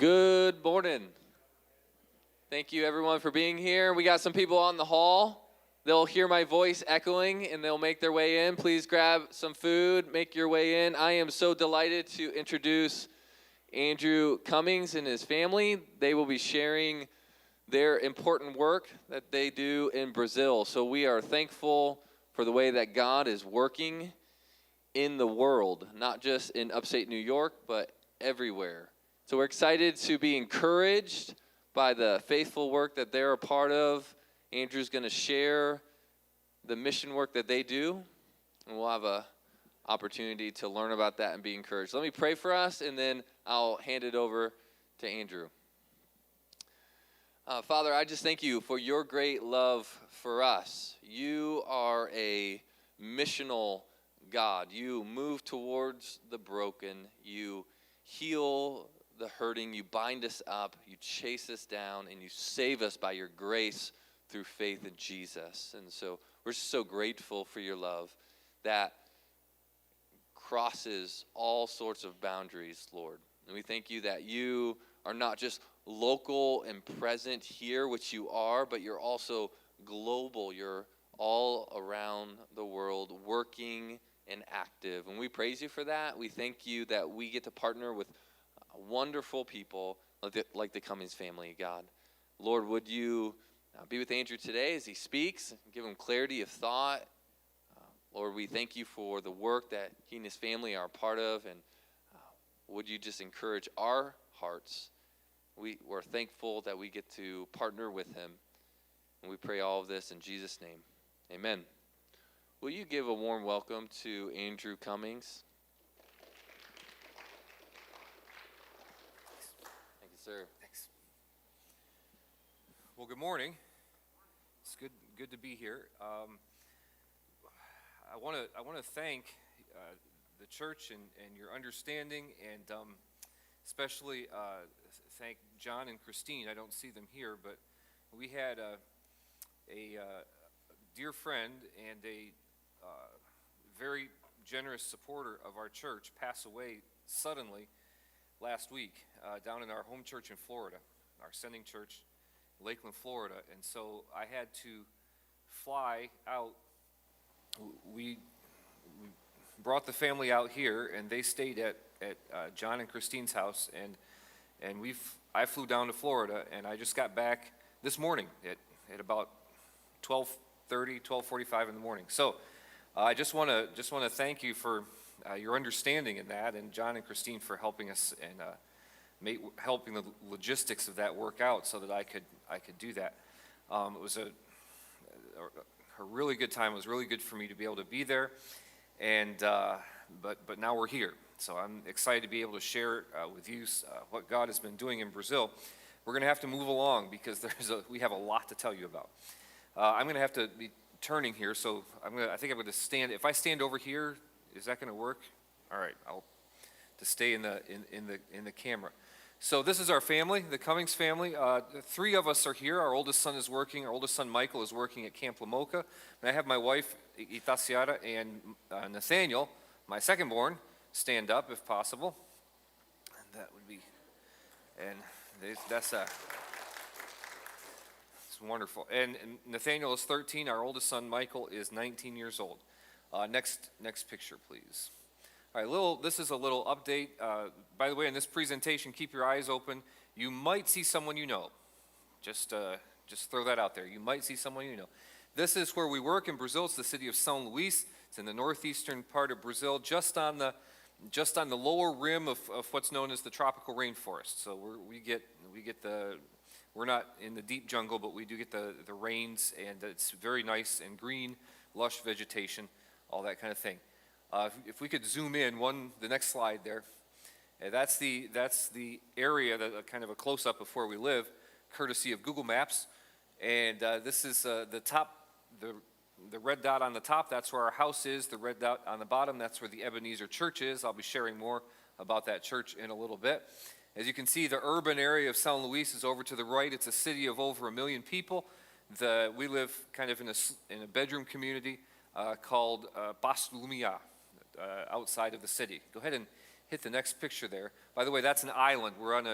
Good morning. Thank you, everyone, for being here. We got some people on the hall. They'll hear my voice echoing, and they'll make their way in. Please grab some food, make your way in. I am so delighted to introduce Andrew Cummings and his family. They will be sharing their important work that they do in Brazil. So we are thankful for the way that God is working in the world, not just in upstate New York, but everywhere. So we're excited to be encouraged by the faithful work that they're a part of. Andrew's going to share the mission work that they do, and we'll have an opportunity to learn about that and be encouraged. Let me pray for us, and then I'll hand it over to Andrew. Father, I just thank you for your great love for us. You are a missional God. You move towards the broken. You heal the hurting. You bind us up. You chase us down, and you save us by your grace through faith in Jesus. And so we're so grateful for your love that crosses all sorts of boundaries, Lord. And we thank you that you are not just local and present here, which you are, but you're also global. You're all around the world, working and active. And we praise you for that. We thank you that we get to partner with wonderful people like the Cummings family, God. Lord, would you be with Andrew today as he speaks, give him clarity of thought. Lord, we thank you for the work that he and his family are a part of, and would you just encourage our hearts. We're thankful that we get to partner with him, and we pray all of this in Jesus' name. Amen. Will you give a warm welcome to Andrew Cummings? Thank you, sir. Thanks. Well, good morning. It's good to be here. I want to thank the church and your understanding, and especially thank John and Christine. I don't see them here, but we had a dear friend and a very generous supporter of our church pass away suddenly last week down in our home church in Florida, our sending church, Lakeland, Florida. And so I had to fly out. We brought the family out here, and they stayed at John and Christine's house, and I flew down to Florida, and I just got back this morning at about 12:30, 12:45 in the morning. So I just want to thank you for your understanding in that, and John and Christine for helping us and helping the logistics of that work out so that I could do that. It was a really good time. It was really good for me to be able to be there, and but now we're here. So I'm excited to be able to share with you what God has been doing in Brazil. We're going to have to move along because we have a lot to tell you about. I'm going to have to be turning here, so I think I'm going to stand. If I stand over here, is that going to work? All right, I'll to stay in the camera. So this is our family, the Cummings family. 3 of us are here. Our oldest son is working. Our oldest son, Michael, is working at Camp Lamoka. And I have my wife, Itasiara, and Nathaniel, my second born, stand up if possible. And that would be, and that's it's wonderful. And Nathaniel is 13. Our oldest son, Michael, is 19 years old. Next picture, please. All right, this is a little update. By the way, in this presentation, keep your eyes open. You might see someone you know. Just throw that out there. You might see someone you know. This is where we work in Brazil. It's the city of São Luís. It's in the northeastern part of Brazil, just on the lower rim of what's known as the tropical rainforest. So we're not in the deep jungle, but we do get the rains, and it's very nice and green, lush vegetation, all that kind of thing. If we could zoom in the next slide there, that's the area, kind of a close-up of where we live, courtesy of Google Maps. And this is the top, the red dot on the top, that's where our house is. The red dot on the bottom, that's where the Ebenezer Church is. I'll be sharing more about that church in a little bit. As you can see, the urban area of São Luís is over to the right. It's a city of over 1 million people. We live kind of in a bedroom community called Lumiar. Outside of the city. Go ahead and hit the next picture there. By the way, that's an island. We're on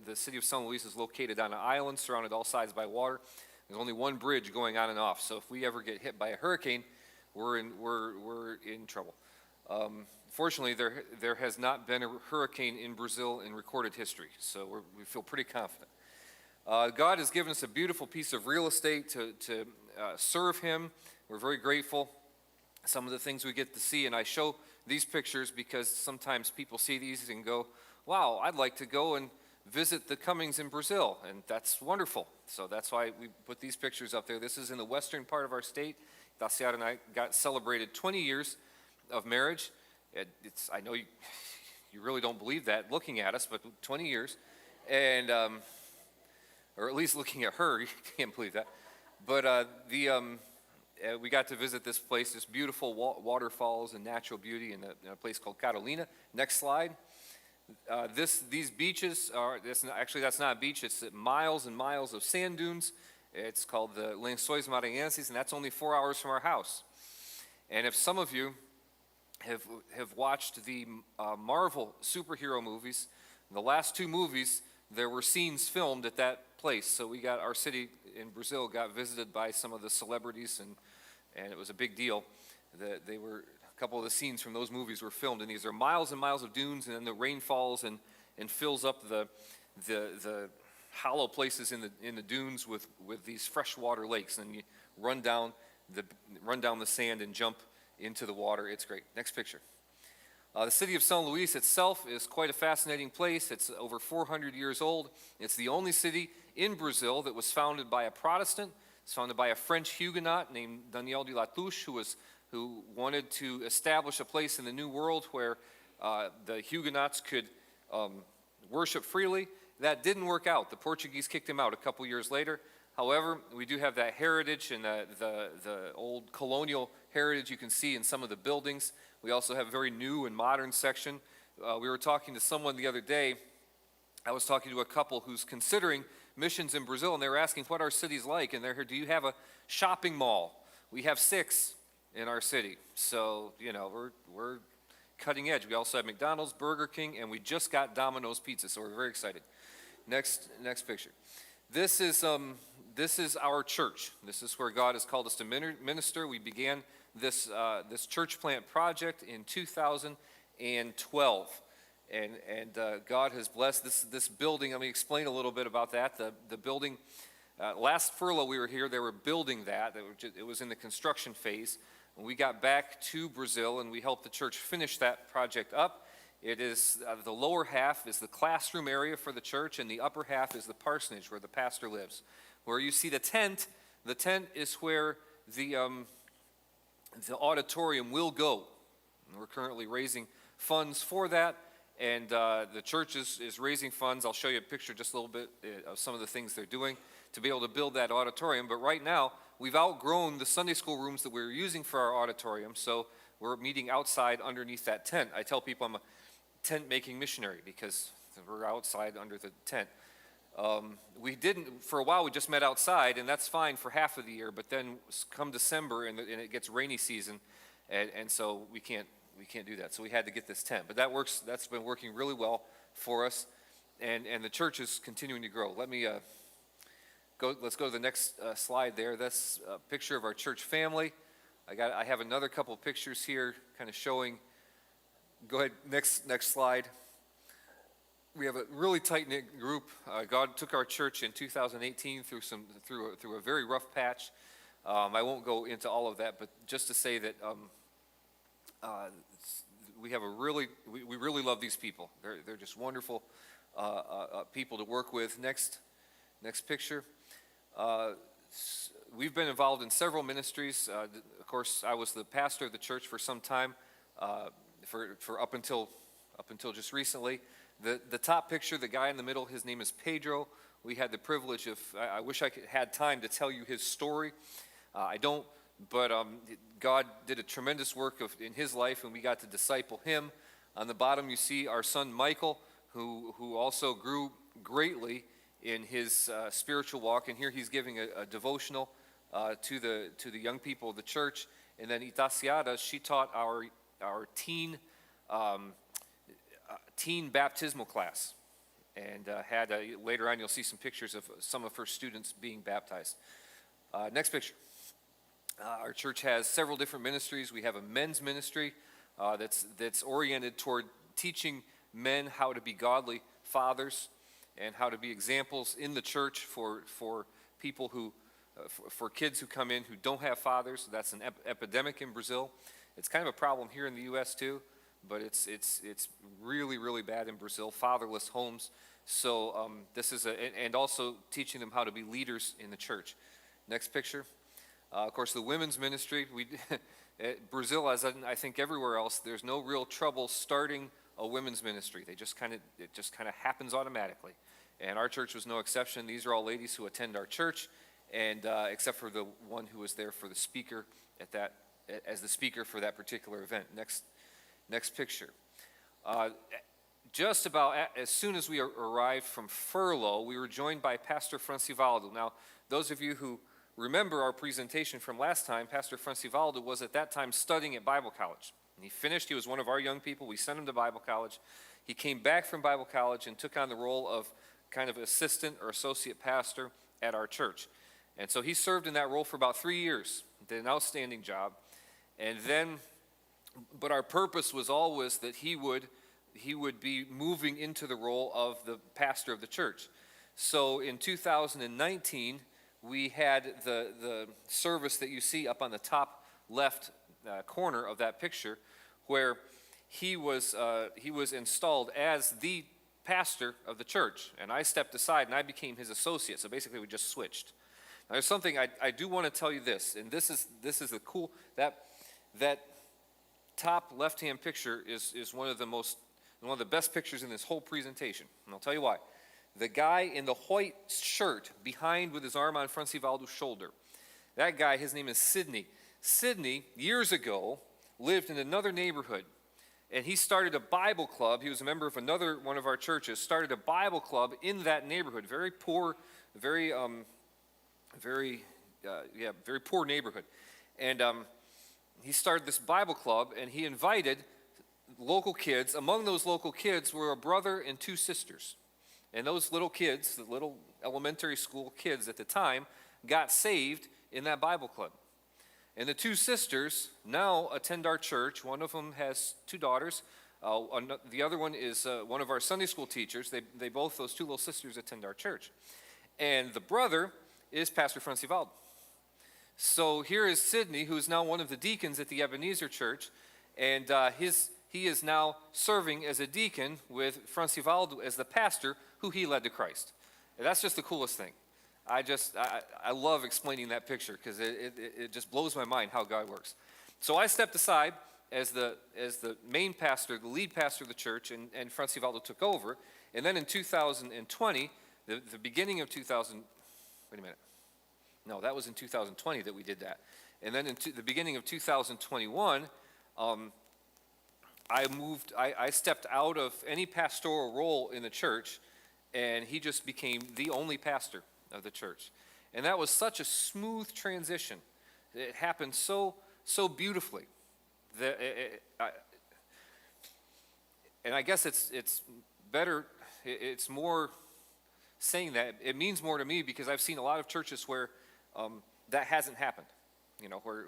the city of San Luis is located on an island surrounded all sides by water. There's only one bridge going on and off, so if we ever get hit by a hurricane, we're in trouble. Fortunately, there has not been a hurricane in Brazil in recorded history, so we feel pretty confident. God has given us a beautiful piece of real estate to serve Him. We're very grateful. Some of the things we get to see, and I show these pictures because sometimes people see these and go, wow, I'd like to go and visit the Cummings in Brazil, and that's wonderful. So that's why we put these pictures up there. This is in the western part of our state. Daciara and I celebrated 20 years of marriage. I know you really don't believe that looking at us, but 20 years, and or at least looking at her, you can't believe that. But we got to visit this place, this beautiful waterfalls and natural beauty in a place called Carolina. Next slide. These beaches that's not a beach. It's miles and miles of sand dunes. It's called the Lençóis Maranhenses, and that's only 4 hours from our house. And if some of you have watched the Marvel superhero movies, the last 2 movies, there were scenes filmed at that place. So our city in Brazil got visited by some of the celebrities, and it was a big deal. A couple of the scenes from those movies were filmed, and these are miles and miles of dunes, and then the rain falls and fills up the hollow places in the dunes with these freshwater lakes, and you run down the sand and jump into the water. It's great. Next picture. The city of San Luis itself is quite a fascinating place. It's over 400 years old. It's the only city in Brazil that was founded by a Protestant. It's founded by a French Huguenot named Daniel de Latouche, who wanted to establish a place in the New World where the Huguenots could worship freely. That didn't work out. The Portuguese kicked him out a couple years later. However, we do have that heritage and the old colonial heritage you can see in some of the buildings. We also have a very new and modern section. We were talking to someone the other day. I was talking to a couple who's considering missions in Brazil, and they were asking what our city's like, and they're here, do you have a shopping mall? We have 6 in our city. So, we're cutting edge. We also have McDonald's, Burger King, and we just got Domino's Pizza, so we're very excited. Next picture. This is our church. This is where God has called us to minister. We began this church plant project in 2012, and God has blessed this building. Let me explain a little bit about that. The building, last furlough we were here, they were building that. It was in the construction phase. When we got back to Brazil and we helped the church finish that project up, it is the lower half is the classroom area for the church, and the upper half is the parsonage where the pastor lives. Where you see the tent is where the auditorium will go. And we're currently raising funds for that, and the church is raising funds. I'll show you a picture, just a little bit of some of the things they're doing to be able to build that auditorium. But right now, we've outgrown the Sunday school rooms that we were using for our auditorium, so we're meeting outside underneath that tent. I tell people I'm a tent-making missionary because we're outside under the tent. For a while we just met outside, and that's fine for half of the year, but then come December and it gets rainy season, and so we can't do that. So we had to get this tent. But that's been working really well for us, and the church is continuing to grow. Let's go to the next slide there. That's a picture of our church family. I have another couple of pictures here kind of showing. Go ahead, next slide. We have a really tight-knit group. God took our church in 2018 through a very rough patch. I won't go into all of that, but just to say that we really love these people. They're just wonderful people to work with. Next picture. We've been involved in several ministries. Of course, I was the pastor of the church for some time, for up until just recently. The top picture, the guy in the middle, his name is Pedro. We had the privilege of, I wish I had time to tell you his story. I don't, but God did a tremendous work in his life, and we got to disciple him. On the bottom, you see our son Michael, who also grew greatly in his spiritual walk, and here he's giving a devotional to the young people of the church. And then Itaciada, she taught our teen baptismal class, and later on you'll see some pictures of some of her students being baptized. Next picture. Our church has several different ministries. We have a men's ministry that's oriented toward teaching men how to be godly fathers and how to be examples in the church for people who, for kids who come in who don't have fathers. That's an epidemic in Brazil. It's kind of a problem here in the U.S. too, but it's really, really bad in Brazil, fatherless homes. So this is and also teaching them how to be leaders in the church. Next picture. Of course, the women's ministry, Brazil, as I think everywhere else, there's no real trouble starting a women's ministry. It just kind of happens automatically. And our church was no exception. These are all ladies who attend our church, and except for the one who was there for the speaker as the speaker for that particular event. Next picture. Just about as soon as we arrived from furlough, we were joined by Pastor Francivaldo. Now, those of you who remember our presentation from last time, Pastor Francivaldo was at that time studying at Bible college. And he finished. He was one of our young people. We sent him to Bible college. He came back from Bible college and took on the role of kind of assistant or associate pastor at our church. And so he served in that role for about 3 years, did an outstanding job. And then, but our purpose was always that he would be moving into the role of the pastor of the church. So in 2019, we had the service that you see up on the top left corner of that picture, where he was installed as the pastor of the church, and I stepped aside and I became his associate. So basically, we just switched. Now, there's something I do want to tell you this, and this is the cool that top left-hand picture is one of the best pictures in this whole presentation, and I'll tell you why. The guy in the white shirt behind with his arm on Francivaldo's shoulder, that guy, his name is Sidney. Sidney, years ago, lived in another neighborhood, and he started a Bible club. He was a member of another one of our churches, started a Bible club in that neighborhood, very poor, very poor neighborhood. And he started this Bible club, and he invited local kids. Among those local kids were a brother and 2 sisters. And those little kids, the little elementary school kids at the time, got saved in that Bible club. And the 2 sisters now attend our church. One of them has 2 daughters. The other one is one of our Sunday school teachers. They both, those 2 little sisters, attend our church. And the brother is Pastor Francivaldo. So here is Sidney, who is now one of the deacons at the Ebenezer Church, and he is now serving as a deacon with Francivaldo as the pastor, who he led to Christ. And that's just the coolest thing. I love explaining that picture because it just blows my mind how God works. So I stepped aside as the main pastor, the lead pastor of the church, and Francivaldo took over. And then in 2020, the beginning of 2000, wait a minute. No, that was in 2020 that we did that. And then in the beginning of 2021, I stepped out of any pastoral role in the church, and he just became the only pastor of the church. And that was such a smooth transition. It happened so beautifully. And I guess it's better, it's more saying that. It means more to me because I've seen a lot of churches where that hasn't happened. You know, where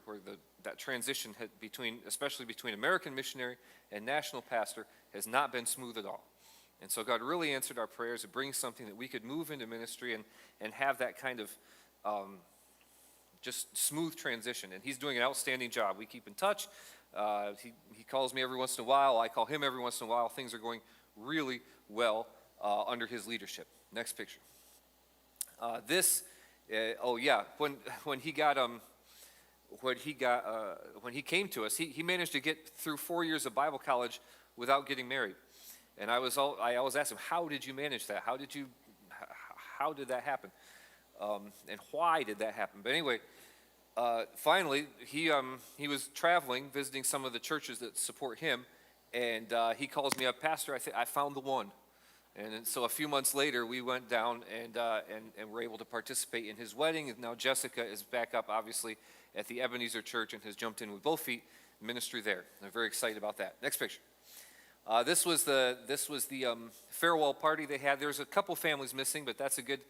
that transition especially between American missionary and national pastor, has not been smooth at all. And so God really answered our prayers to bring something that we could move into ministry and have that kind of just smooth transition. And he's doing an outstanding job. We keep in touch. He calls me every once in a while. I call him every once in a while. Things are going really well under his leadership. Next picture. When he came to us, he managed to get through 4 years of Bible college without getting married. And I always asked him, how did you manage that? How did that happen? And why did that happen? But anyway, finally, he was traveling, visiting some of the churches that support him, and he calls me up, Pastor, I found the one. And so a few months later, we went down and were able to participate in his wedding. And now Jessica is back up, obviously, at the Ebenezer Church and has jumped in with both feet, ministry there. I'm very excited about that. Next picture. This was the farewell party they had. There's a couple families missing, but that's a good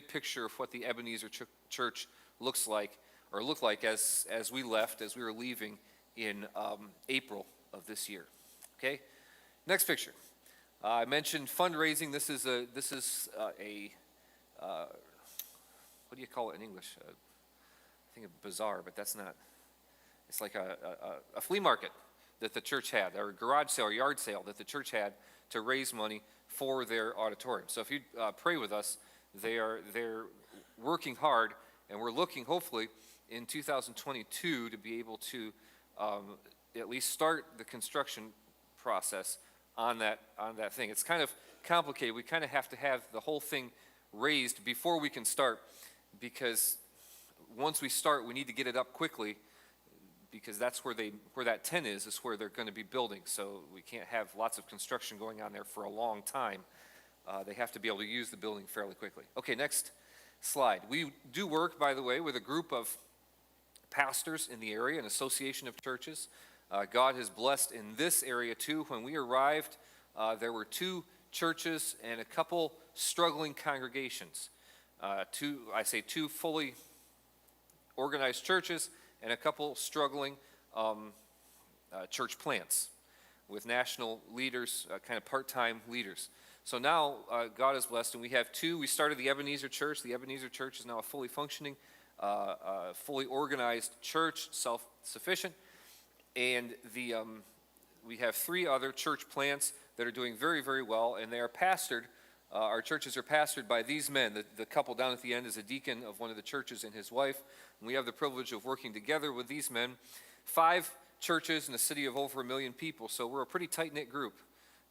picture of what the Ebenezer Church looks like, or looked like as we were leaving in April of this year. Okay, next picture. I mentioned fundraising. This is a what do you call it in English? I think a bazaar, but that's not. It's like a flea market that the church had, or a garage sale or yard sale that the church had to raise money for their auditorium. So if you pray with us, they're working hard, and we're looking hopefully in 2022 to be able to at least start the construction process on that thing. It's kind of complicated. We kind of have to have the whole thing raised before we can start, because once we start, we need to get it up quickly, because that's where that tent is where they're going to be building. So we can't have lots of construction going on there for a long time. They have to be able to use the building fairly quickly. Okay, next slide. We do work, by the way, with a group of pastors in the area, an association of churches. God has blessed in this area too. When we arrived, there were 2 churches and a couple struggling congregations. Two fully organized churches and a couple struggling church plants with national leaders, kind of part-time leaders. So now God has blessed, and we have 2. We started the Ebenezer Church. The Ebenezer Church is now a fully functioning, fully organized church, self-sufficient. And we have 3 other church plants that are doing very, very well, and they are pastored. Our churches are pastored by these men. The couple down at the end is a deacon of one of the churches and his wife. And we have the privilege of working together with these men. 5 churches in a city of over 1 million people, so we're a pretty tight-knit group.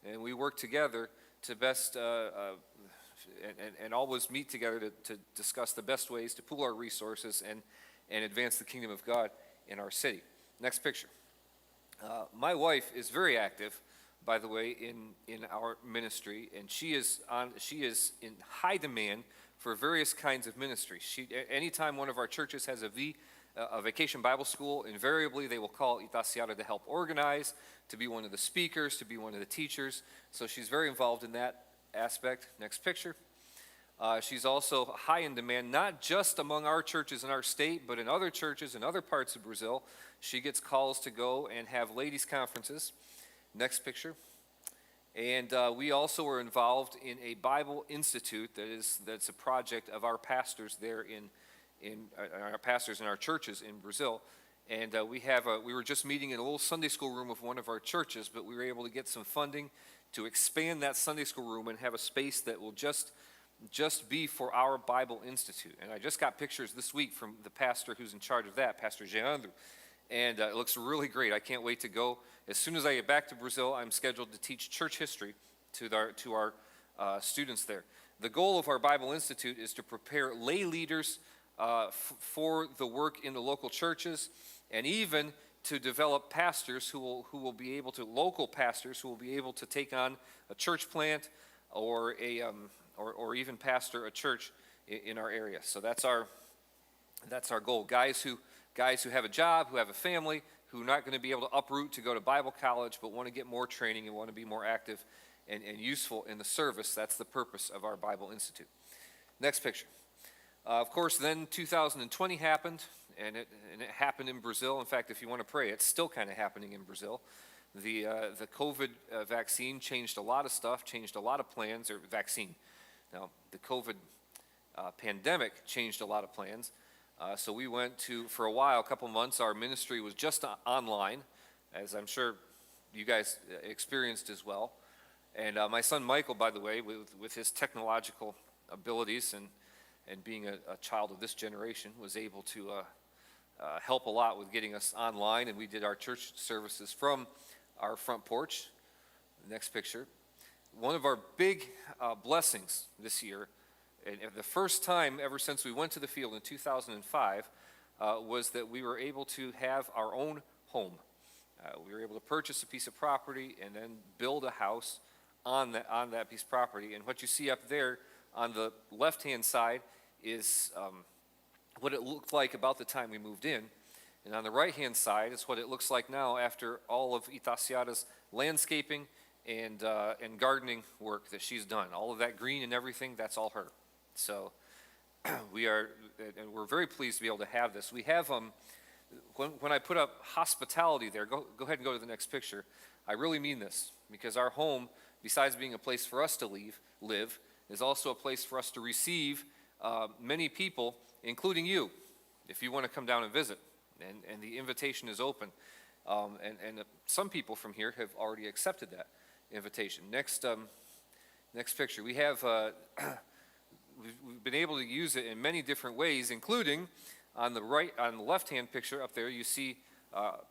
And we work together to best, and always meet together to discuss the best ways to pool our resources and advance the kingdom of God in our city. Next picture. My wife is very active, by the way, in our ministry, and she is in high demand for various kinds of ministry. Anytime one of our churches has a vacation Bible school, invariably they will call Itaciata to help organize, to be one of the speakers, to be one of the teachers. So she's very involved in that aspect. Next picture. She's also high in demand, not just among our churches in our state, but in other churches in other parts of Brazil. She gets calls to go and have ladies' conferences. Next picture. And we also are involved in a Bible Institute that's a project of our pastors there in our pastors in our churches in Brazil. And we were just meeting in a little Sunday school room of one of our churches, but we were able to get some funding to expand that Sunday school room and have a space that will just be for our Bible Institute. And I just got pictures this week from the pastor who's in charge of that, Pastor Jeandro. And it looks really great. I can't wait to go. As soon as I get back to Brazil, I'm scheduled to teach church history to our students there. The goal of our Bible Institute is to prepare lay leaders for the work in the local churches, and even to develop pastors who will be able to, local pastors who will be able to take on a church plant or even pastor a church in our area. So that's our goal. Guys who have a job, who have a family, who are not going to be able to uproot to go to Bible college, but want to get more training and want to be more active and useful in the service. That's the purpose of our Bible Institute. Next picture. Of course, then 2020 happened, and it happened in Brazil. In fact, if you want to pray, it's still kind of happening in Brazil. The COVID vaccine changed a lot of stuff, changed a lot of plans, or vaccine. Now, the COVID pandemic changed a lot of plans. So we went to, for a while, a couple months, our ministry was just online, as I'm sure you guys experienced as well. And my son Michael, by the way, with his technological abilities and being a child of this generation, was able to help a lot with getting us online, and we did our church services from our front porch. Next picture. One of our big blessings this year, and the first time ever since we went to the field in 2005, was that we were able to have our own home. We were able to purchase a piece of property and then build a house on that piece of property. And what you see up there on the left-hand side is what it looked like about the time we moved in. And on the right-hand side is what it looks like now after all of Itaciata's landscaping and gardening work that she's done. All of that green and everything, that's all her. So we're very pleased to be able to have this. We have, when I put up hospitality there, go ahead and go to the next picture. I really mean this, because our home, besides being a place for us to live, is also a place for us to receive many people, including you, if you want to come down and visit. And the invitation is open. And some people from here have already accepted that invitation. Next picture. We have we've been able to use it in many different ways, including on the left-hand picture up there. You see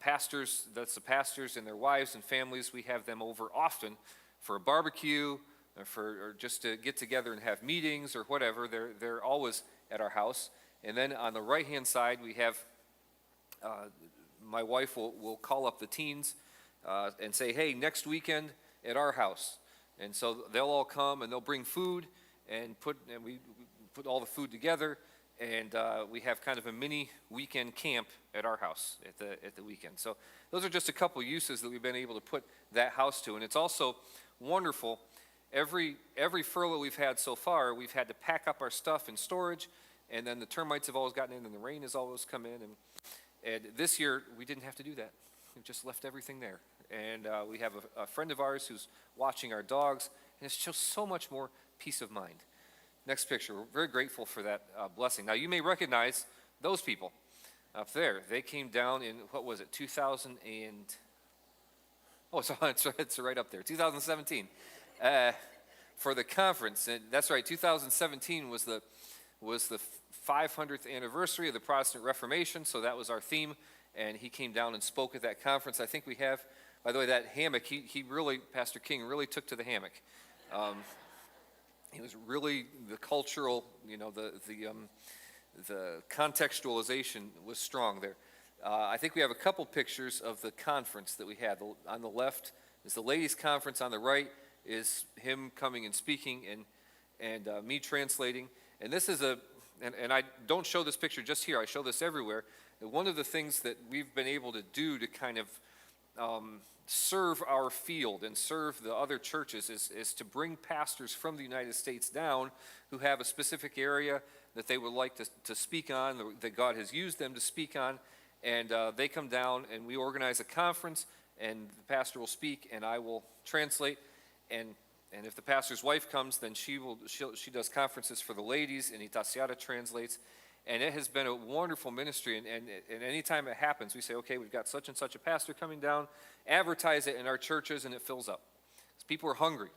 pastors. That's the pastors and their wives and families. We have them over often for a barbecue, or just to get together and have meetings or whatever. They're always at our house. And then on the right-hand side, we have my wife will call up the teens and say, hey, next weekend at our house. And so they'll all come and they'll bring food and we put all the food together, and we have kind of a mini weekend camp at our house at the weekend. So those are just a couple uses that we've been able to put that house to. And it's also wonderful. Every furlough we've had so far, we've had to pack up our stuff in storage, and then the termites have always gotten in, and the rain has always come in. And this year, we didn't have to do that. We just left everything there. And we have a friend of ours who's watching our dogs, and it's just so much more peace of mind. Next picture. We're very grateful for that blessing. Now, you may recognize those people up there. They came down in, 2000 and... Oh, it's right up there, 2017. For the conference. And that's right, 2017 was the 500th anniversary of the Protestant Reformation, so that was our theme, and he came down and spoke at that conference. I think we have, by the way, that hammock, he really, Pastor King really took to the hammock. It was really the cultural, the contextualization was strong there. I think we have a couple pictures of the conference that we had. On the left is the ladies' conference, on the right is him coming and speaking and me translating. And this is and I don't show this picture just here, I show this everywhere. And one of the things that we've been able to do to kind of serve our field and serve the other churches is to bring pastors from the United States down who have a specific area that they would like to speak on, that God has used them to speak on. And they come down and we organize a conference, and the pastor will speak and I will translate. And if the pastor's wife comes, then she does conferences for the ladies, and Itasiata translates. And it has been a wonderful ministry. And anytime it happens, we say, okay, we've got such and such a pastor coming down, advertise it in our churches, and it fills up. Because people are hungry.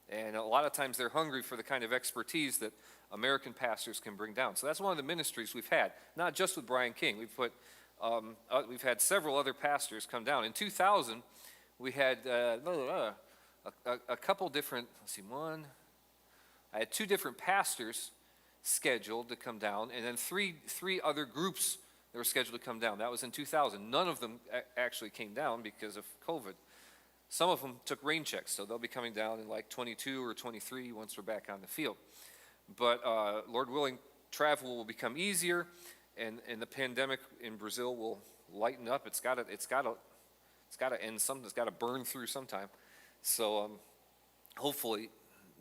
And a lot of times they're hungry for the kind of expertise that American pastors can bring down. So that's one of the ministries we've had, not just with Brian King. We've had several other pastors come down. In 2000, we had a couple different, I had two different pastors scheduled to come down, and then three other groups that were scheduled to come down. That was in 2000. None of them actually came down because of COVID. Some of them took rain checks, so they'll be coming down in like 22 or 23 once we're back on the field. But Lord willing, travel will become easier, and the pandemic in Brazil will lighten up. It's got to end some. It's got to burn through sometime. So hopefully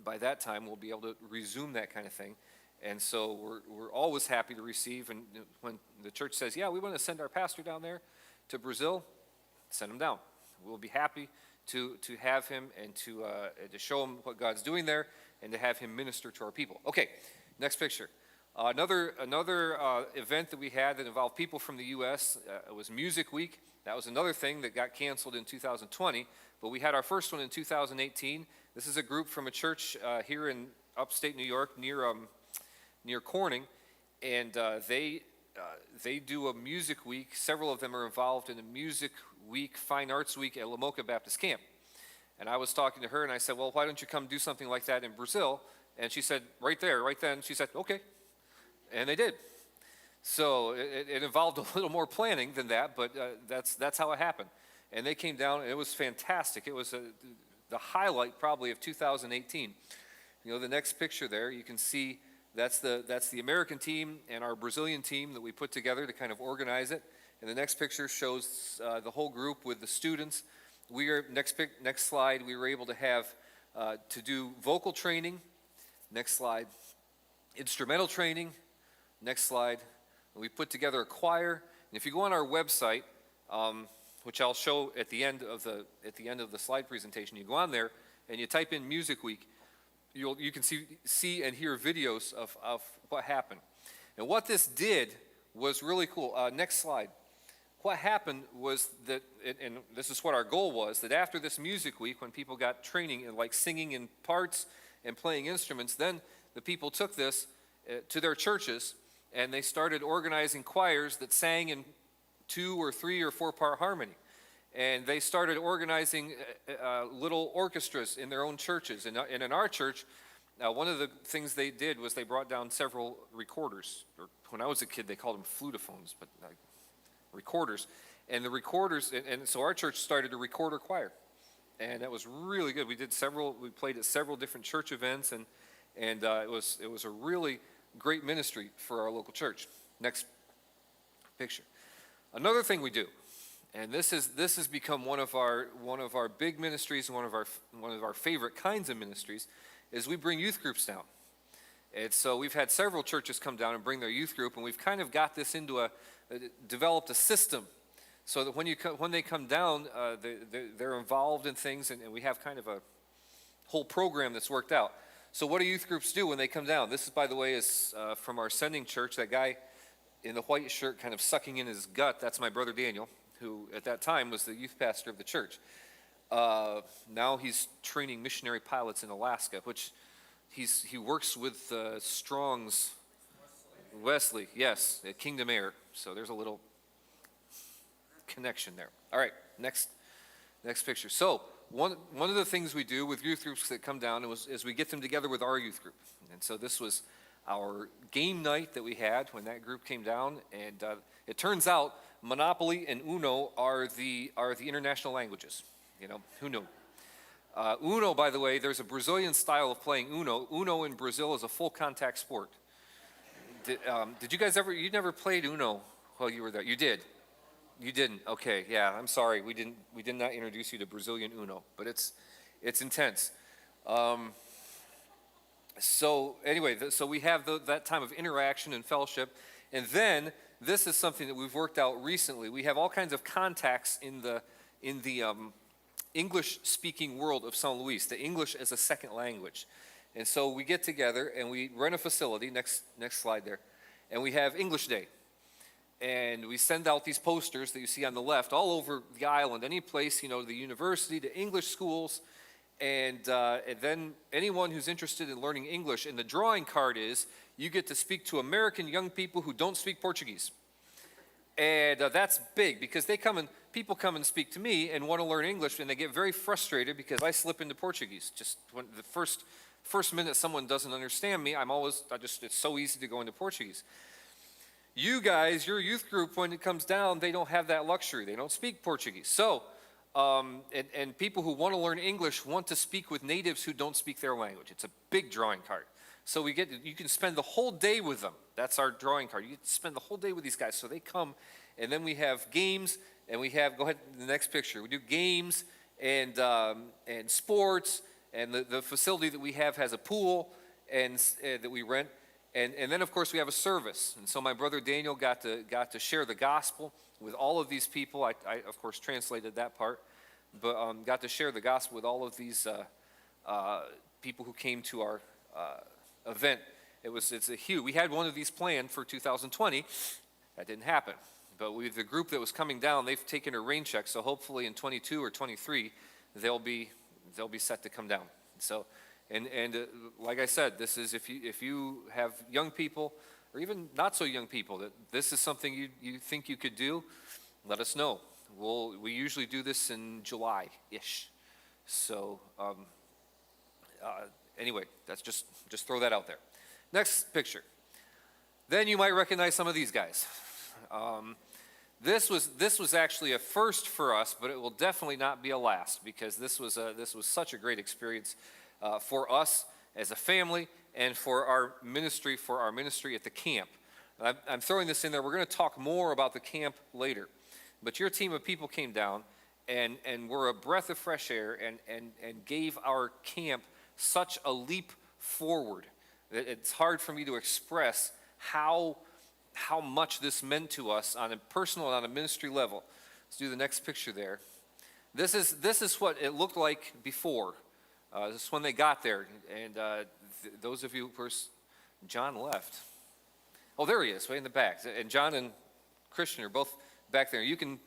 by that time we'll be able to resume that kind of thing. And so we're always happy to receive. And when the church says, yeah, we want to send our pastor down there to Brazil, send him down. We'll be happy to have him and to show him what God's doing there and to have him minister to our people. Okay, next picture. Another event that we had that involved people from the U.S. Was Music Week. That was another thing that got canceled in 2020, but we had our first one in 2018. This is a group from a church here in upstate New York near Corning, and they do a music week. Several of them are involved in a music week, fine arts week at Lamoka Baptist Camp. And I was talking to her, and I said, well, why don't you come do something like that in Brazil? And she said, right then, she said, okay. And they did. So it involved a little more planning than that, but that's how it happened. And they came down, and it was fantastic. It was the highlight probably of 2018. The next picture there, you can see that's the American team and our Brazilian team that we put together to kind of organize it. And the next picture shows the whole group with the students. next slide, we were able to have to do vocal training. Next slide. Instrumental training. Next slide. We put together a choir. And if you go on our website, which I'll show at the end of the slide presentation, you go on there and you type in Music Week, you can see and hear videos of what happened. And what this did was really cool. Next slide. What happened was that, and this is what our goal was, that after this Music Week, when people got training and like singing in parts and playing instruments, then the people took this to their churches and they started organizing choirs that sang in 2 or 3 or 4 part harmony. And they started organizing little orchestras in their own churches. And in our church, one of the things they did was they brought down several recorders. Or when I was a kid, they called them flutophones, but recorders. And the recorders, and so our church started a recorder choir. And that was really good. We played at several different church events, and it was a really great ministry for our local church. Next picture. Another thing we do, and this has become one of our big ministries and one of our favorite kinds of ministries, is we bring youth groups down. And so we've had several churches come down and bring their youth group, and we've kind of got this into developed a system so that when they come down, they're involved in things, and we have kind of a whole program that's worked out. So what do youth groups do when they come down? This is, by the way, is from our sending church. That guy in the white shirt kind of sucking in his gut, that's my brother Daniel, who at that time was the youth pastor of the church. Now he's training missionary pilots in Alaska, which he works with Strong's Wesley, yes, at Kingdom Air. So there's a little connection there. All right, next picture. So one of the things we do with youth groups that come down is we get them together with our youth group. And so this was our game night that we had when that group came down, and it turns out Monopoly and Uno are the international languages. You know, who knew? Uno, by the way, there's a Brazilian style of playing Uno. Uno in Brazil is a full contact sport. Did you guys you never played Uno while you were there? You did? You didn't? Okay, yeah, I'm sorry. We did not introduce you to Brazilian Uno, but it's intense. So anyway, so we have that time of interaction and fellowship, and then this is something that we've worked out recently. We have all kinds of contacts in the English-speaking world of San Luis, the English as a second language. And so we get together and we rent a facility, next slide there, and we have English Day. And we send out these posters that you see on the left all over the island, any place, the university, the English schools, and then anyone who's interested in learning English. And the drawing card is you get to speak to American young people who don't speak Portuguese. And that's big because people come and speak to me and want to learn English, and they get very frustrated because I slip into Portuguese. Just when the first minute someone doesn't understand me, it's so easy to go into Portuguese. You guys, your youth group, when it comes down, they don't have that luxury. They don't speak Portuguese. So, and people who want to learn English want to speak with natives who don't speak their language. It's a big drawing card. So you can spend the whole day with them. That's our drawing card. You get to spend the whole day with these guys. So they come, and then we have games, and go ahead to the next picture. We do games and sports, and the facility that we have has a pool and that we rent. And then, of course, we have a service. And so my brother Daniel got to share the gospel with all of these people. I of course, translated that part. But got to share the gospel with all of these people who came to our event. It's a huge. We had one of these planned for 2020. That didn't happen. But the group that was coming down, they've taken a rain check. So hopefully in 22 or 23, they'll be set to come down. So. And like I said, this is if you have young people or even not so young people that this is something you think you could do, let us know. We usually do this in July-ish. So anyway, that's just throw that out there. Next picture. Then you might recognize some of these guys. This was actually a first for us, but it will definitely not be a last because this was such a great experience. For us as a family and for our ministry at the camp. I'm throwing this in there. We're going to talk more about the camp later. But your team of people came down, and were a breath of fresh air and gave our camp such a leap forward. It's hard for me to express how much this meant to us on a personal and on a ministry level. Let's do the next picture there. This is what it looked like before. This is when they got there. And those of you, of course, John left. Oh, there he is, way in the back. And John and Christian are both back there. You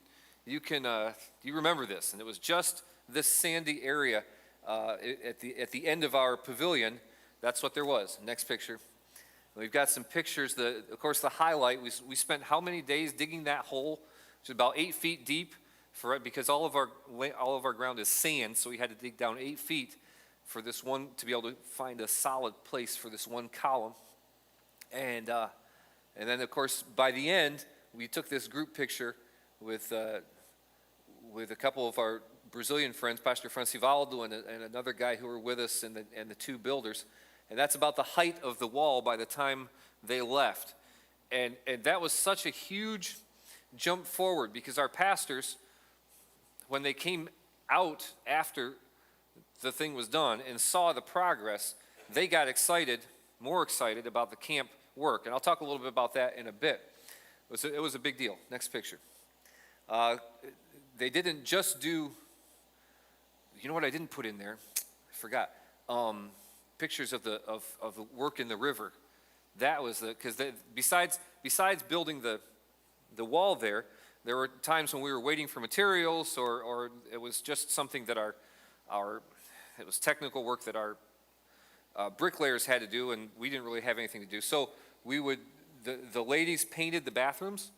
remember this? And it was just this sandy area at the end of our pavilion. That's what there was. Next picture. We've got some pictures. Of course, the highlight, we spent how many days digging that hole, which is about 8 feet deep, because all of our ground is sand, so we had to dig down 8 feet for this one, to be able to find a solid place for this one column. And then, of course, by the end, we took this group picture with a couple of our Brazilian friends, Pastor Francivaldo and another guy who were with us, and the two builders. And that's about the height of the wall by the time they left. And that was such a huge jump forward, because our pastors, when they came out after the thing was done and saw the progress, they got more excited about the camp work. And I'll talk a little bit about that in a bit. It was a big deal. Next picture. They didn't just do, you know what I didn't put in there? I forgot. Pictures of the work in the river. That was because besides building the wall there were times when we were waiting for materials, or it was just something that it was technical work that our bricklayers had to do, and we didn't really have anything to do. So the ladies painted the bathrooms,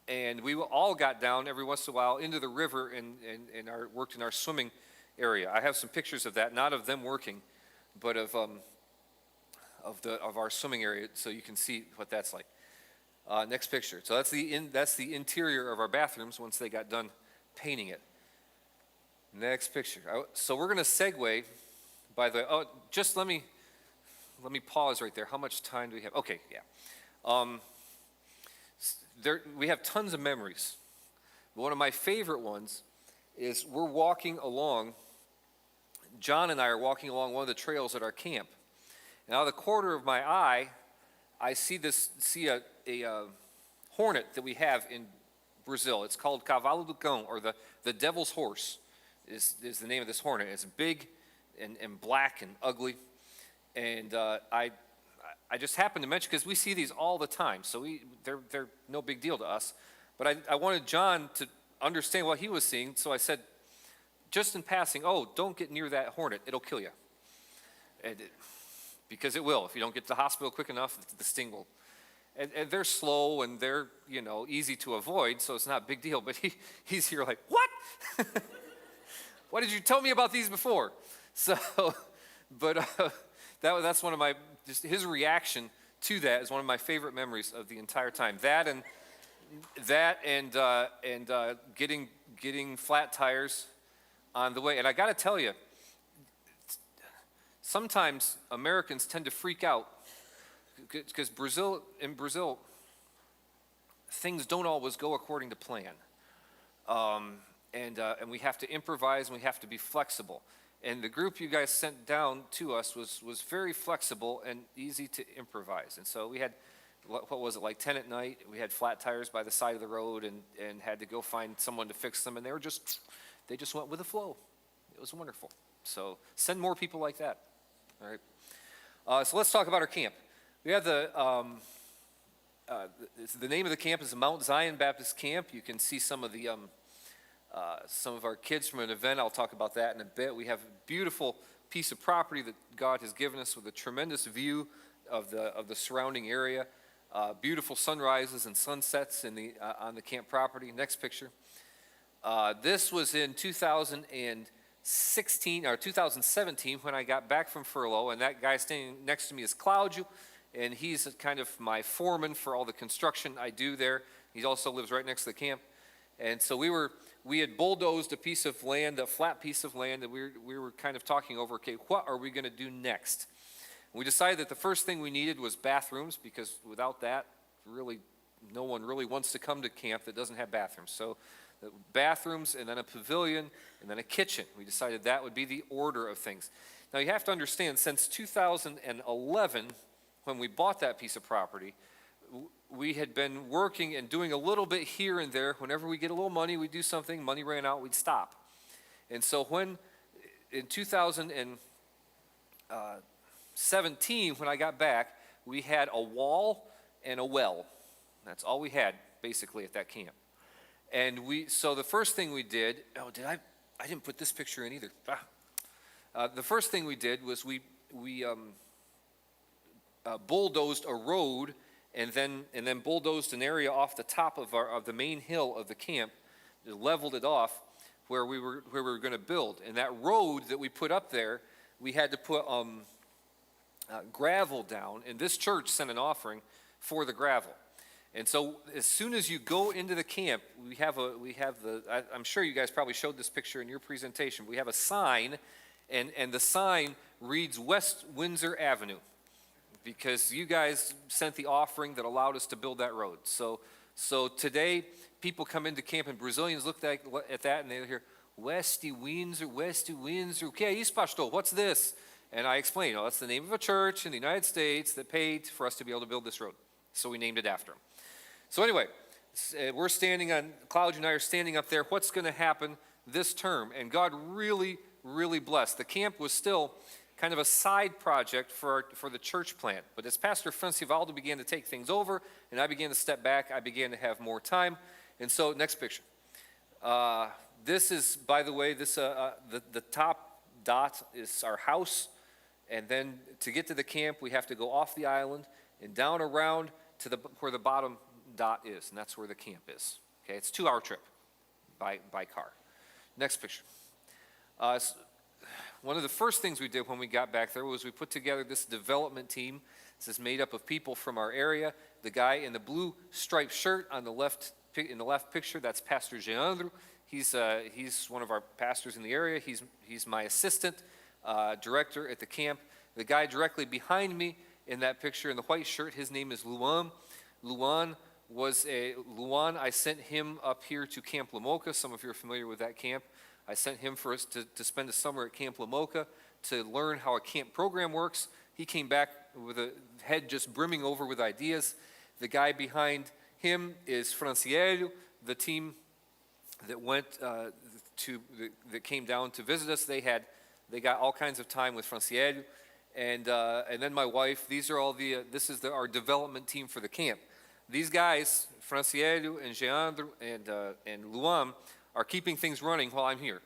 and we all got down every once in a while into the river and worked in our swimming area. I have some pictures of that, not of them working, but of our swimming area, so you can see what that's like. Next picture. So that's the interior of our bathrooms once they got done painting it. Next picture. So we're going to segue. By the way, just let me pause right there. How much time do we have? Okay, yeah. We have tons of memories. One of my favorite ones is we're walking along. John and I are walking along one of the trails at our camp. And out of the corner of my eye, I see a hornet that we have in Brazil. It's called Cavalo do Cão, or the devil's horse is the name of this hornet. It's big and black and ugly. And I just happened to mention, because we see these all the time, so they're no big deal to us. But I wanted John to understand what he was seeing, so I said, just in passing, don't get near that hornet. It'll kill you. Because it will. If you don't get to the hospital quick enough, the sting will. And they're slow, and they're, easy to avoid, so it's not a big deal. But he's here like, what? Why did you tell me about these before? So, but that's one of his reaction to that is one of my favorite memories of the entire time. That and getting flat tires on the way. And I got to tell you, sometimes Americans tend to freak out because in Brazil, things don't always go according to plan. And we have to improvise, and we have to be flexible. And the group you guys sent down to us was very flexible and easy to improvise. And so we had, what was it, like 10 at night? We had flat tires by the side of the road and had to go find someone to fix them. And they just went with the flow. It was wonderful. So send more people like that. All right. So let's talk about our camp. We have the name of the camp is the Mount Zion Baptist Camp. You can see some of our kids from an event. I'll talk about that in a bit. We have a beautiful piece of property that God has given us with a tremendous view of the surrounding area. Beautiful sunrises and sunsets on the camp property. Next picture. This was in 2016 or 2017 when I got back from furlough, and that guy standing next to me is Claudio, and he's kind of my foreman for all the construction I do there. He also lives right next to the camp, and so we had bulldozed a piece of land, a flat piece of land, and we were kind of talking over, okay, what are we going to do next? And we decided that the first thing we needed was bathrooms, because without that, really, no one really wants to come to camp that doesn't have bathrooms. So bathrooms, and then a pavilion, and then a kitchen. We decided that would be the order of things. Now you have to understand, since 2011, when we bought that piece of property, we had been working and doing a little bit here and there. Whenever we get a little money, we'd do something. Money ran out, we'd stop. And so when, in 2017, when I got back, we had a wall and a well. That's all we had, basically, at that camp. And so the first thing we did, I didn't put this picture in either. The first thing we did was we bulldozed a road and then bulldozed an area off the top of the main hill of the camp, leveled it off where we were going to build. And that road that we put up there, we had to put gravel down, and this church sent an offering for the gravel. And so as soon as you go into the camp, I'm sure you guys probably showed this picture in your presentation. We have a sign, and the sign reads West Windsor Avenue, because you guys sent the offering that allowed us to build that road. So today, people come into camp, and Brazilians look at that, and they hear, West Windsor, okay, isso, pastor, what's this? And I explain, that's the name of a church in the United States that paid for us to be able to build this road. So we named it after him. So anyway, Claudia and I are standing up there. What's going to happen this term? And God really, really blessed. The camp was still kind of a side project for the church plant. But as Pastor Francivaldo began to take things over, and I began to step back, I began to have more time. And so, next picture. This is, by the way, the top dot is our house. And then to get to the camp, we have to go off the island and down around to where the bottom dot is, and that's where the camp is. Okay, it's a 2-hour trip by car. Next picture. One of the first things we did when we got back there was we put together this development team. This is made up of people from our area. The guy in the blue striped shirt on the left in the left picture, that's Pastor Jeandro. He's one of our pastors in the area. He's my assistant director at the camp. The guy directly behind me in that picture in the white shirt, his name is Luan. Luan, I sent him up here to Camp Lamoka. Some of you are familiar with that camp. I sent him for us to spend a summer at Camp Lamoka to learn how a camp program works. He came back with a head just brimming over with ideas. The guy behind him is Franciello, the team that that came down to visit us. They got all kinds of time with Franciello. And then my wife. These are all this is our development team for the camp. These guys, Franciello and Jeandro and Luan, are keeping things running while I'm here.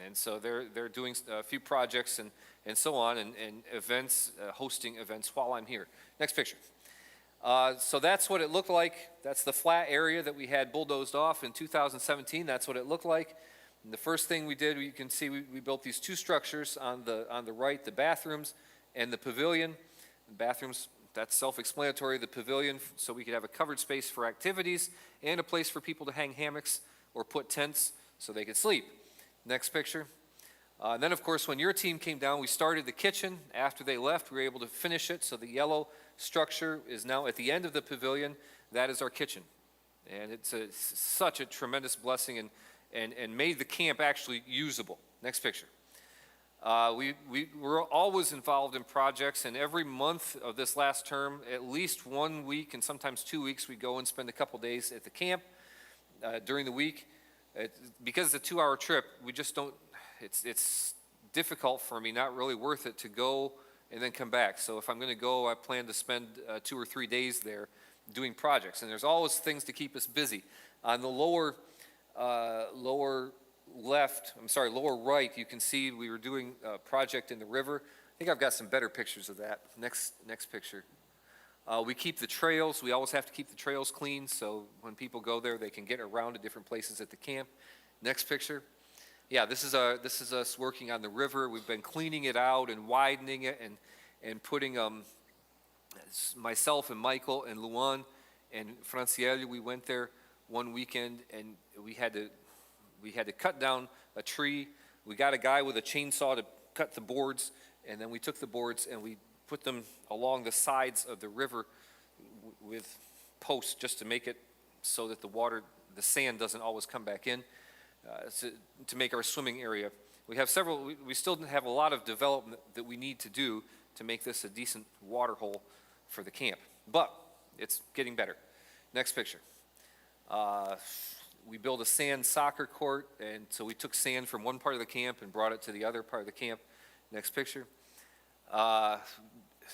And so they're doing a few projects and so on, and events, hosting events while I'm here. Next picture. So that's what it looked like. That's the flat area that we had bulldozed off in 2017. That's what it looked like. And the first thing we did, you can see we built these 2 structures on the right, the bathrooms and the pavilion. The bathrooms, that's self-explanatory. The pavilion, so we could have a covered space for activities and a place for people to hang hammocks or put tents so they could sleep. Next picture. And then, of course, when your team came down, we started the kitchen. After they left, we were able to finish it. So the yellow structure is now at the end of the pavilion. That is our kitchen. And it's such a tremendous blessing and made the camp actually usable. Next picture. We were always involved in projects, and every month of this last term, at least 1 week and sometimes 2 weeks, we go and spend a couple days at the camp during the week. Because it's a 2-hour trip, we just don't, it's difficult for me, not really worth it to go and then come back. So if I'm going to go, I plan to spend 2 or 3 days there doing projects. And there's always things to keep us busy. On the lower right, you can see we were doing a project in the river. I think I've got some better pictures of that. Next picture. We keep the trails. We always have to keep the trails clean, so when people go there, they can get around to different places at the camp. Next picture. Yeah, this is us working on the river. We've been cleaning it out and widening it and putting myself and Michael and Luan and Franciello. We went there one weekend and we had to cut down a tree. We got a guy with a chainsaw to cut the boards, and then we took the boards and we put them along the sides of the river with posts just to make it so that the water the sand doesn't always come back in to make our swimming area. We have several, we still have a lot of development that we need to do to make this a decent water hole for the camp. But it's getting better. Next picture. We built a sand soccer court, and so we took sand from one part of the camp and brought it to the other part of the camp. Next picture.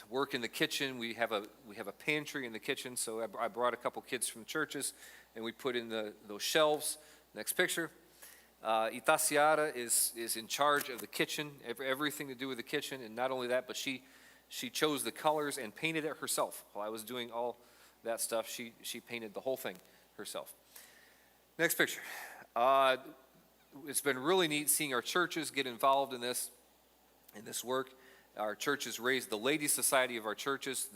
Work in the kitchen. We have a pantry in the kitchen, so I brought a couple kids from churches, and we put in those shelves. Next picture. Itasiara is in charge of the kitchen, everything to do with the kitchen, and not only that, but she chose the colors and painted it herself. While I was doing all that stuff, she painted the whole thing herself. Next picture. It's been really neat seeing our churches get involved in this work. Our churches raised, the Ladies Society of our churches,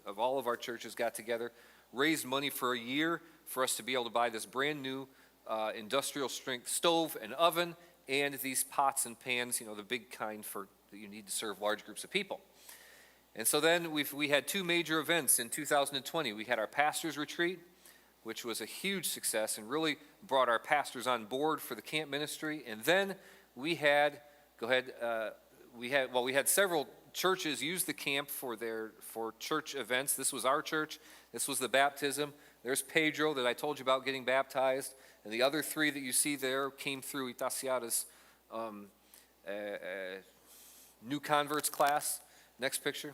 of all of our churches got together, raised money for a year for us to be able to buy this brand new industrial strength stove and oven and these pots and pans, the big kind that you need to serve large groups of people. And so then we had two major events in 2020. We had our pastors retreat, which was a huge success and really brought our pastors on board for the camp ministry. And then we had, we had several churches use the camp for church events. This was our church. This was the baptism. There's Pedro that I told you about getting baptized. And the other three that you see there came through Itasiara's new converts class. Next picture.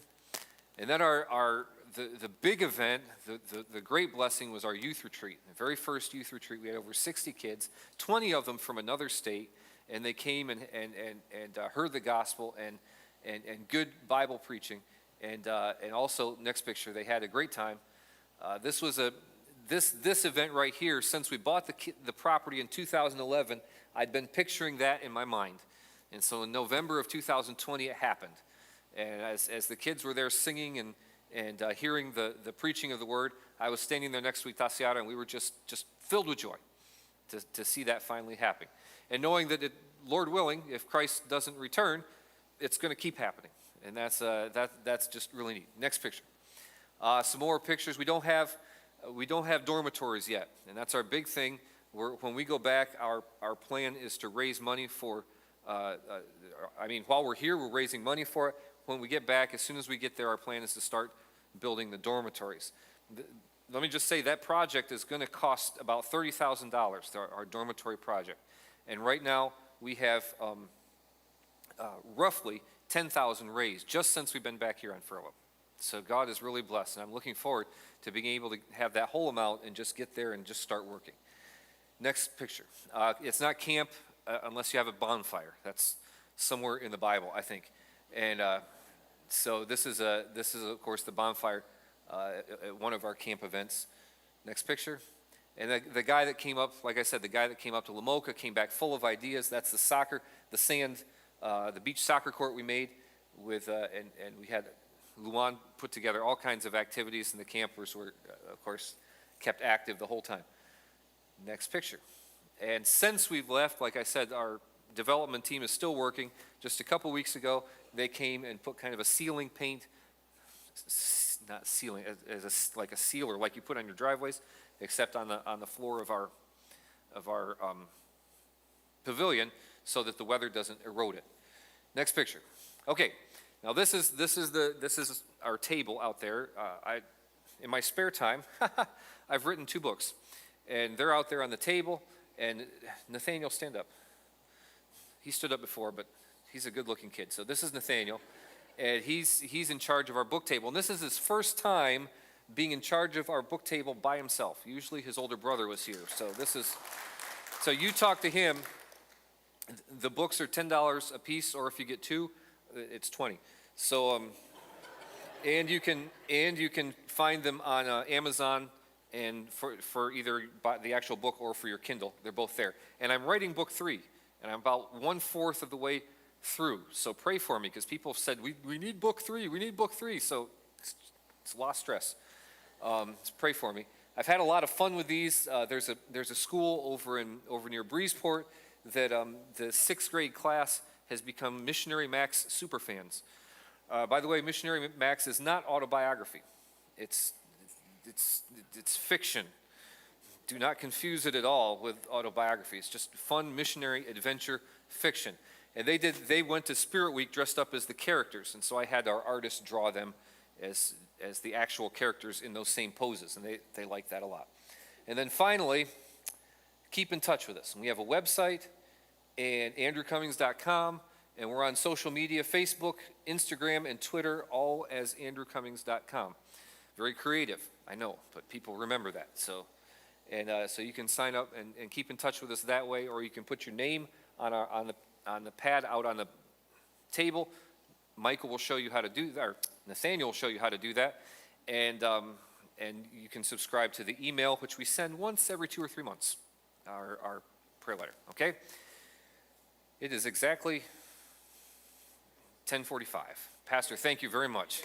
And then the big event, the great blessing was our youth retreat. The very first youth retreat, we had over 60 kids, 20 of them from another state, and they came and heard the gospel and good Bible preaching. And also, next picture, they had a great time. This event right here, since we bought the property in 2011, I'd been picturing that in my mind. And so in November of 2020, it happened. And as the kids were there singing and hearing the preaching of the word, I was standing there next to Itasiara, and we were just filled with joy to see that finally happen. And knowing that, Lord willing, if Christ doesn't return, it's going to keep happening. And that's just really neat. Next picture. Some more pictures. We don't have dormitories yet, and that's our big thing. When we go back, our plan is to raise money for, while we're here, we're raising money for it. When we get back, as soon as we get there, our plan is to start building the dormitories. Let me just say that project is going to cost about $30,000, our dormitory project. And right now, we have roughly 10,000 raised just since we've been back here on furlough. So God is really blessed, and I'm looking forward to being able to have that whole amount and just get there and just start working. Next picture. It's not camp unless you have a bonfire. That's somewhere in the Bible, I think. And so this is of course the bonfire at one of our camp events. Next picture. And the guy that came up, like I said, the guy that came up to Lamoka came back full of ideas. That's the sand, the beach soccer court we made with, and we had Luan put together all kinds of activities, and the campers were, of course, kept active the whole time. Next picture. And since we've left, like I said, our development team is still working. Just a couple weeks ago, they came and put kind of a ceiling paint, not ceiling, like a sealer, like you put on your driveways, except on the floor of our pavilion, so that the weather doesn't erode it. Next picture. Okay, now this is our table out there. In my spare time, I've written 2 books, and they're out there on the table. And Nathaniel, stand up. He stood up before, but he's a good-looking kid. So this is Nathaniel, and he's in charge of our book table. And this is his first time being in charge of our book table by himself. Usually his older brother was here. So you talk to him. The books are $10 a piece, or if you get 2, it's $20. So and you can find them on Amazon, and for either the actual book or for your Kindle. They're both there. And I'm writing book 3, and I'm about 1/4 of the way through. So pray for me, because people have said, we need book 3, we need book 3. So it's a lot of stress. So pray for me. I've had a lot of fun with these. There's a school over near Breezeport that the 6th grade class has become Missionary Max superfans. By the way, Missionary Max is not autobiography. It's fiction do not confuse it at all with autobiography. It's just fun missionary adventure fiction. And they went to Spirit Week dressed up as the characters, and so I had our artists draw them as the actual characters in those same poses, and they liked that a lot. And then finally, keep in touch with us. And we have a website, and andrewcummings.com, and we're on social media, Facebook, Instagram, and Twitter, all as andrewcummings.com. Very creative, I know, but people remember that. So you can sign up and keep in touch with us that way, or you can put your name on the pad out on the table. Michael will show you how to do that, or Nathaniel will show you how to do that, and you can subscribe to the email, which we send once every 2 or 3 months, our prayer letter, okay? It is exactly 10:45. Pastor, thank you very much.